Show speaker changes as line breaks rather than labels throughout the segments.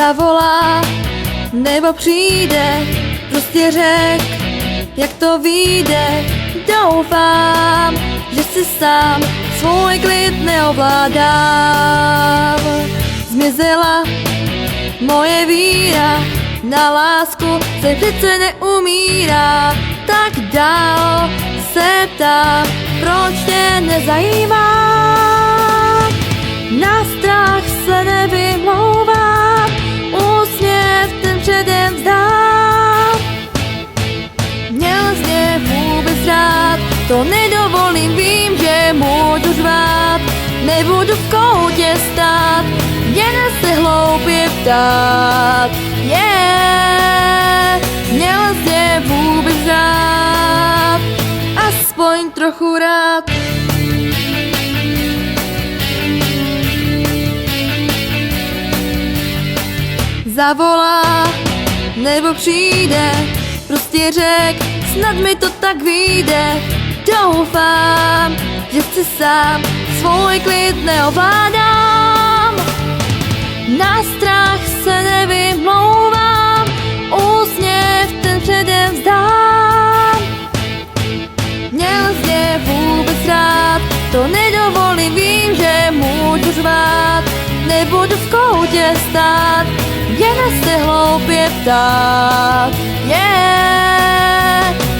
zavolá, nebo přijde, prostě řek, jak to vyjde. Doufám, že si sám svůj klid neovládám. Zmizela moje víra, na lásku se přece neumírá. Tak dál se ptám, proč tě nezajímá. Na strach se nevymlouvám, úsměv ten předem vzdám. Měl z mě vůbec rád, to nedovolím, vím, že můžu řvát. Nebudu v koutě stát, jen se hloupě ptát. Měl z mě vůbec rád, aspoň trochu rád. Zavolá, nebo přijde, prostě řek, snad mi to tak vyjde. Doufám, že si sám svůj klid neovládám. Na strach se nevymlouvám, úsměv ten předem vzdám. Měl z mě vůbec rád, to nedovolím, vím, že můžu řvát. Nebudu v koutě stát, jen se hloupě ptát.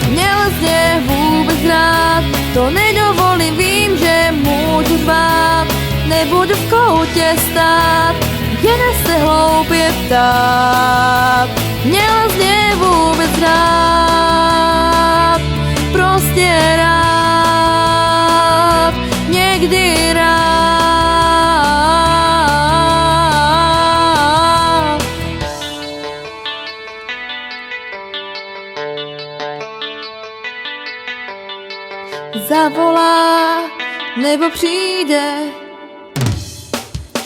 Měl z mě vůbec rád, to nedovolím, vím, že můžu řvát. Nebudu v koutě stát, jen se hloupě ptát. Měl z mě vůbec rád, prostě rád, někdy rád. Zavolá, nebo přijde,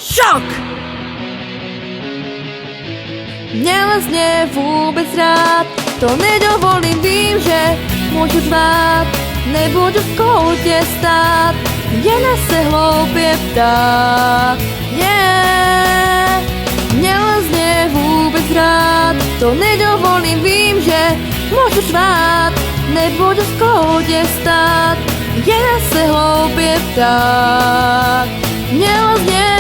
šok! Měl z mě vůbec rád, to nedovolím, vím, že můžu řvát. Nebudu v koutě stát, jen se hloupě ptát. Měl z mě vůbec rád, to nedovolím, vím, že můžu řvát. Nebudu v koutě stát, jen se hloupě ptát. Měl z mě